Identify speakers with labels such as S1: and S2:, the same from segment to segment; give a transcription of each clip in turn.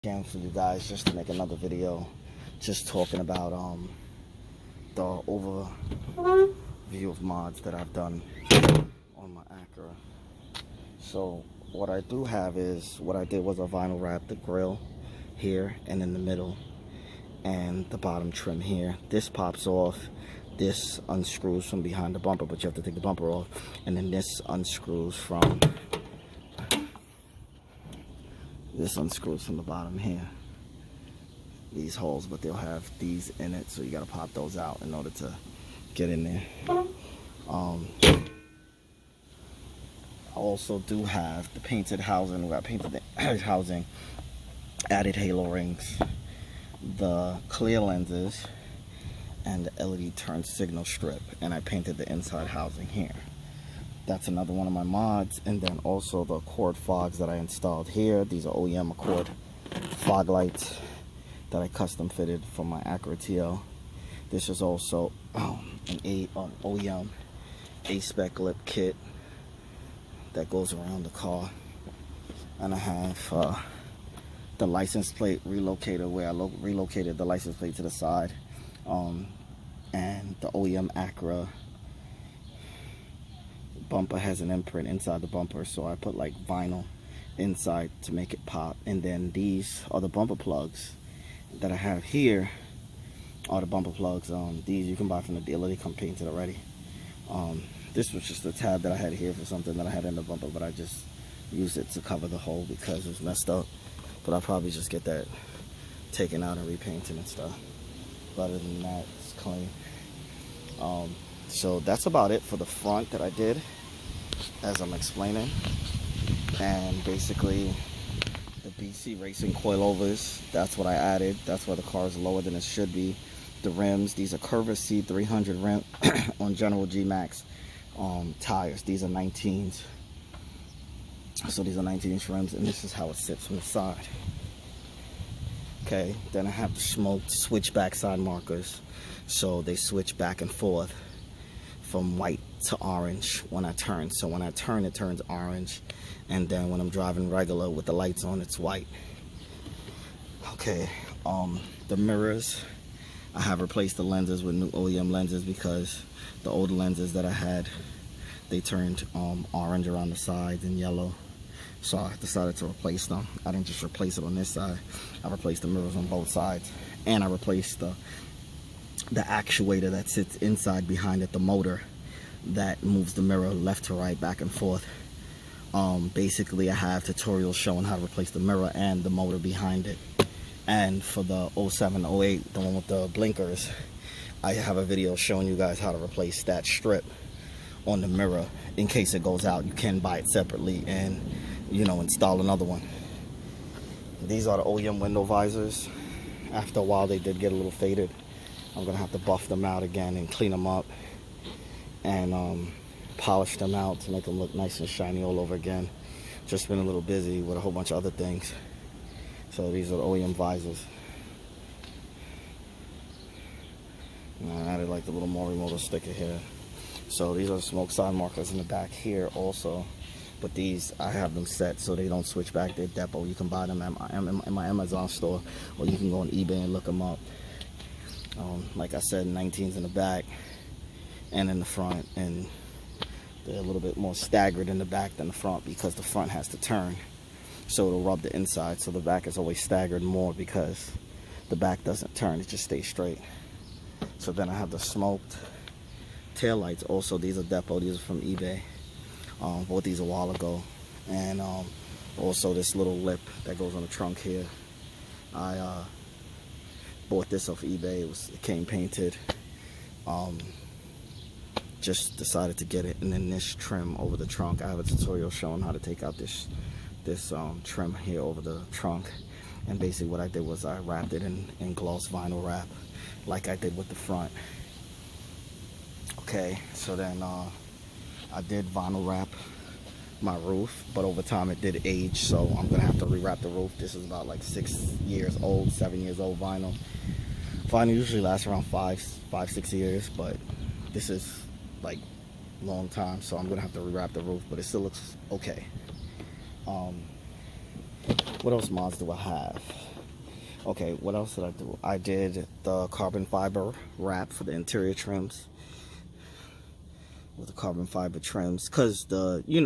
S1: Again for you guys, just to make another video, just talking about the overview of mods that I've done on my Acura. So what I do have is, what I did was I vinyl wrapped the grill here and in the middle and the bottom trim here. This pops off, this unscrews from behind the bumper, but you have to take the bumper off, and then this unscrews from the bottom here, these holes, but they'll have these in it, so you got to pop those out in order to get in there. I also do have the painted housing, where I painted the housing, added halo rings, the clear lenses, and the LED turn signal strip, and I painted the inside housing here. That's another one of my mods. And then also the Accord fogs that I installed here. These are OEM Accord fog lights that I custom fitted for my Acura TL. This is also an OEM spec lip kit that goes around the car. And I have the license plate relocator, where I relocated the license plate to the side, and the OEM Acura bumper has an imprint inside the bumper, so I put like vinyl inside to make it pop. And then these are the bumper plugs that I have here, are the bumper plugs. These you can buy from the dealer, they come painted already. This was just a tab that I had here for something that I had in the bumper, but I just used it to cover the hole because it was messed up. But I'll probably just get that taken out and repainted and stuff. But other than that, it's clean. So that's about it for the front that I did, as I'm explaining. And basically the BC Racing coilovers, that's what I added. That's why the car is lower than it should be. The rims, these are curva C300 rim on General G-Max tires. These are 19s. So these are 19-inch rims, and this is how it sits from the side. Okay, then I have the smoked switchback side markers, so they switch back and forth from white to orange when I turn. So when I turn, it turns orange, and then when I'm driving regular with the lights on, it's white. Okay, the mirrors, I have replaced the lenses with new OEM lenses because the old lenses that I had, they turned orange around the sides and yellow. So I decided to replace them. I didn't just replace it on this side, I replaced the mirrors on both sides, and I replaced the actuator that sits inside behind it, the motor that moves the mirror left to right, back and forth. Basically I have tutorials showing how to replace the mirror and the motor behind it. And for the 07, 08, the one with the blinkers, I have a video showing you guys how to replace that strip on the mirror. In case it goes out, you can buy it separately and, you know, install another one. These are the OEM window visors. After a while they did get a little faded. I'm gonna have to buff them out again and clean them up and polish them out to make them look nice and shiny all over again. Just been a little busy with a whole bunch of other things. So these are the OEM visors. And I added like the little Morimoto sticker here. So these are the smoke side markers in the back here also. But these, I have them set so they don't switch back. They're depo. You can buy them in my Amazon store, or you can go on eBay and look them up. Like I said, 19s in the back and in the front, and they're a little bit more staggered in the back than the front because the front has to turn, so it'll rub the inside. So the back is always staggered more because the back doesn't turn, it just stays straight. So then I have the smoked taillights also. These are depo, these are from eBay. Bought these a while ago. And also this little lip that goes on the trunk here, I bought this off eBay. It came painted. Just decided to get it. And then this trim over the trunk, I have a tutorial showing how to take out this trim here over the trunk. And basically what I did was I wrapped it in gloss vinyl wrap like I did with the front. Okay, so then I did vinyl wrap my roof, but over time it did age, so I'm gonna have to rewrap the roof. This is about like 6 years old, 7 years old vinyl. Vinyl usually lasts around 5-6 years, but this is like long time, so I'm gonna have to rewrap the roof, but it still looks okay. What else mods do I have? Okay, what else did I do? I did the carbon fiber wrap for the interior trims with the carbon fiber trims, because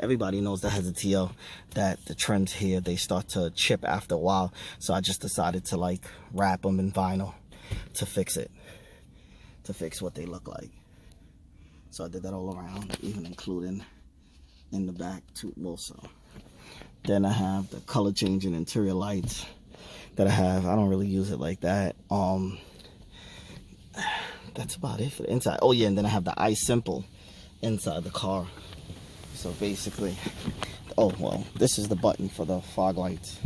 S1: everybody knows that has a TL that the trims here, they start to chip after a while. So I just decided to like wrap them in vinyl to fix it, to fix what they look like. So I did that all around, even including in the back too also. Then I have the color changing interior lights that I have. I don't really use it like that. That's about it for the inside. Oh yeah, and then I have the iSimple inside the car. So basically, oh well, this is the button for the fog lights.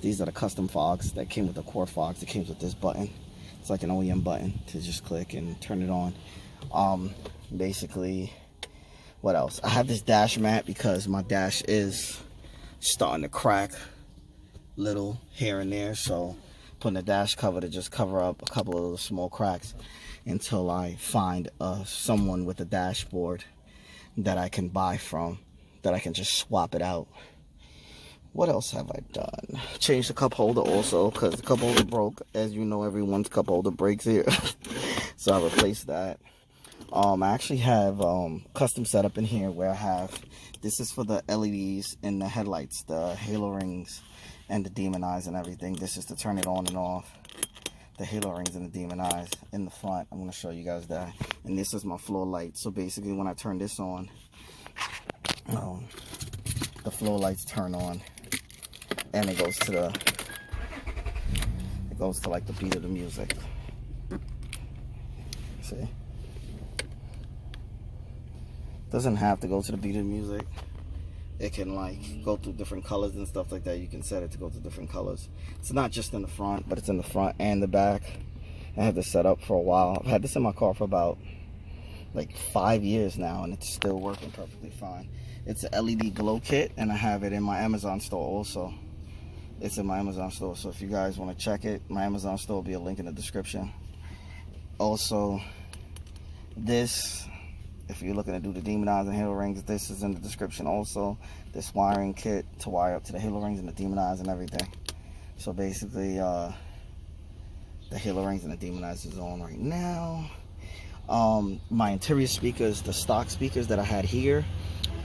S1: These are the custom fogs that came with the core fogs. It came with this button. It's like an OEM button to just click and turn it on. Basically, what else? I have this dash mat because my dash is starting to crack little here and there, so putting a dash cover to just cover up a couple of those small cracks until I find someone with a dashboard that I can buy from, that I can just swap it out. What else have I done? Changed the cup holder also, because the cup holder broke. As you know, everyone's cup holder breaks here. So I replaced that. I actually have custom setup in here where I have, this is for the LEDs in the headlights, the halo rings and the demon eyes and everything. This is to turn it on and off. The halo rings and the demon eyes in the front. I'm going to show you guys that. And this is my floor light. So basically when I turn this on, the floor lights turn on and it goes to like the beat of the music. See? Doesn't have to go to the beat of the music. It can like go through different colors and stuff like that. You can set it to go to different colors. It's not just in the front, but it's in the front and the back. I had this set up for a while. I've had this in my car for about like 5 years now, and it's still working perfectly fine. It's a LED glow kit, and I have it in my Amazon store also. It's in my Amazon store, so if you guys want to check it, my Amazon store will be a link in the description. Also, this, if you're looking to do the demon eyes and halo rings, this is in the description also. This wiring kit to wire up to the halo rings and the demon eyes and everything. So basically, the halo rings and the demon eyes is on right now. My interior speakers, the stock speakers that I had here,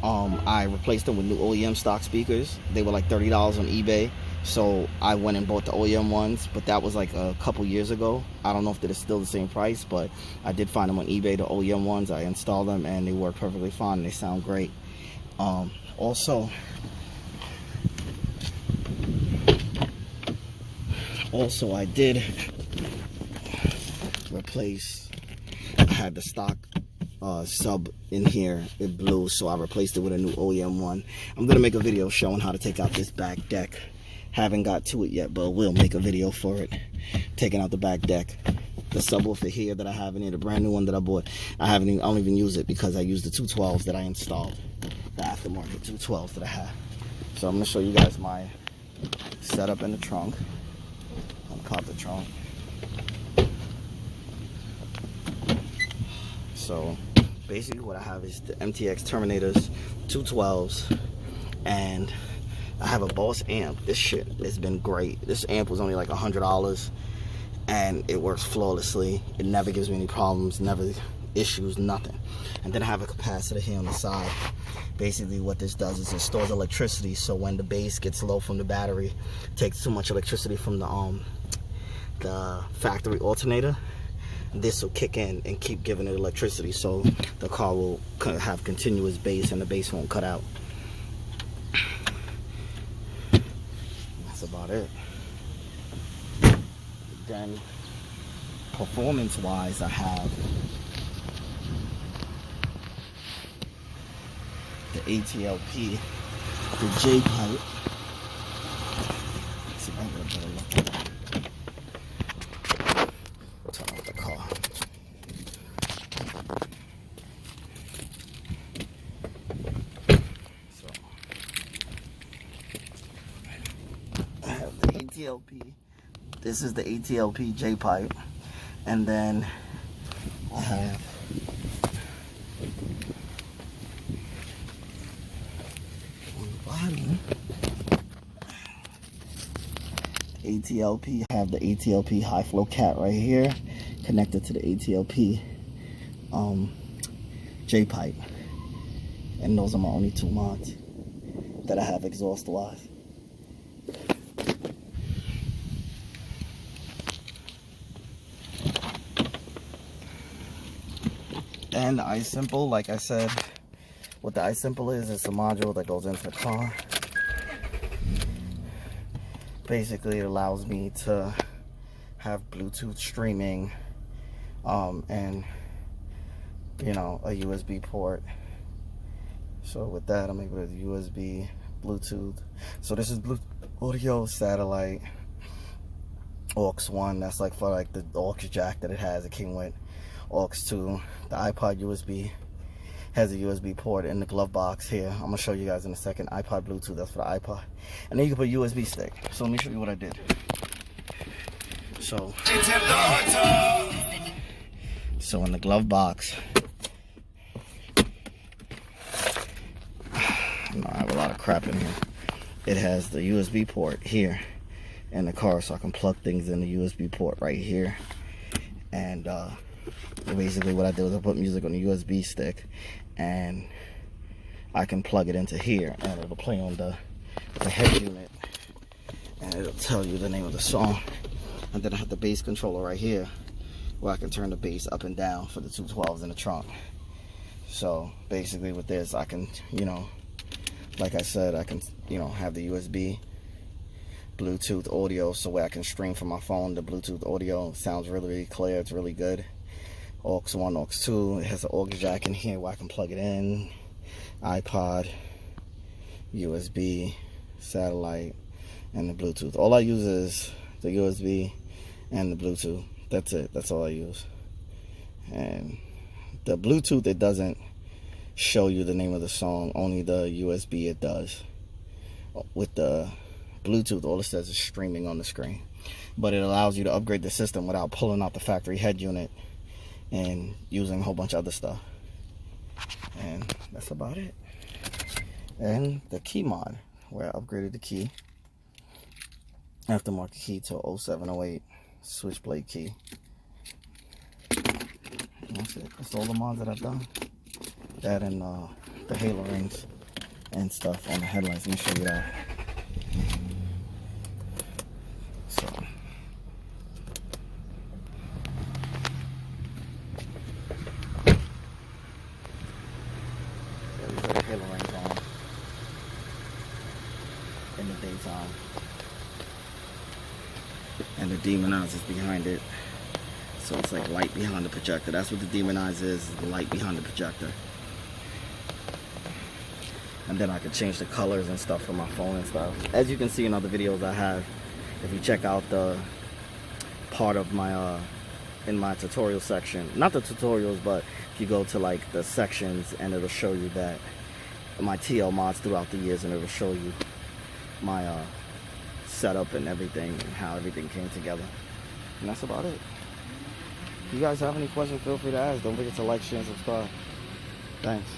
S1: I replaced them with new OEM stock speakers. They were like $30 on eBay. So I went and bought the OEM ones, but that was like a couple years ago. I don't know if they're still the same price, but I did find them on eBay, the OEM ones. I installed them and they work perfectly fine. They sound great. Also, I did replace, I had the stock sub in here. It blew, so I replaced it with a new OEM one. I'm gonna make a video showing how to take out this back deck. Haven't got to it yet, but we'll make a video for it, taking out the back deck. The subwoofer here that I have in here, the brand new one that I bought, I don't even use it because I use the 212s that I installed, the aftermarket 212s that I have. So I'm gonna show you guys my setup in the trunk. I'm gonna pop the trunk. So basically what I have is the MTX Terminators 212s, and I have a Boss amp. This shit has been great. This amp was only like $100 and it works flawlessly. It never gives me any problems, never issues, nothing. And then I have a capacitor here on the side. Basically what this does is it stores electricity, so when the base gets low from the battery, it takes too much electricity from the factory alternator, this will kick in and keep giving it electricity, so the car will have continuous bass and the bass won't cut out. That's about it. Then performance wise, I have the Atlp, the J pipe. Let's see if I can get a better look at that. Turn off the car. So I have the Atlp. This is the Atlp J pipe, and then I have on the bottom Atlp. I have the Atlp high flow cat right here connected to the Atlp J pipe, and those are my only two mods that I have exhaust wise. And the iSimple, like I said, what the iSimple is, it's a module that goes into the car. Basically, it allows me to have Bluetooth streaming, and you know, a USB port. So with that, I'm able to USB, Bluetooth. So this is Bluetooth audio, satellite, aux 1. That's like for like the aux jack that it has. It came with aux 2. The iPod USB has a USB port in the glove box here. I'm gonna show you guys in a second. iPod Bluetooth, that's for the iPod. And then you can put a USB stick. So let me show you what I did. So in the glove box, I have a lot of crap in here. It has the USB port here in the car, so I can plug things in the USB port right here. And basically what I did was I put music on the USB stick, and I can plug it into here, and it'll play on the head unit, and it'll tell you the name of the song. And then I have the bass controller right here, where I can turn the bass up and down for the 212s in the trunk. So basically with this, I can, you know, like I said, I can, you know, have the USB Bluetooth audio, so where I can stream from my phone. The Bluetooth audio sounds really, really clear. It's really good. aux 1, aux 2. It has an aux jack in here where I can plug it in. iPod, USB, satellite, and the Bluetooth. All I use is the USB and the Bluetooth. That's it. That's all I use. And the Bluetooth, it doesn't show you the name of the song. Only the USB it does. With the Bluetooth, all it says is streaming on the screen. But it allows you to upgrade the system without pulling out the factory head unit and using a whole bunch of other stuff. And that's about it. And the key mod, where I upgraded the key, aftermarket key to 0708 switchblade key. And that's it. That's all the mods that I've done. That and the halo rings and stuff on the headlights. Let me show you that. So these are the halo rings on in the daytime, and the demonizer is behind it. So it's like light behind the projector. That's what the demonizer is the light behind the projector. And then I can change the colors and stuff from my phone and stuff. As you can see in other videos I have, if you check out the part of my in my tutorial section, not the tutorials, but if you go to like the sections, and it'll show you that my TL mods throughout the years, and it'll show you my setup and everything, and how everything came together. And that's about it. If you guys have any questions, feel free to ask. Don't forget to like, share, and subscribe. Thanks.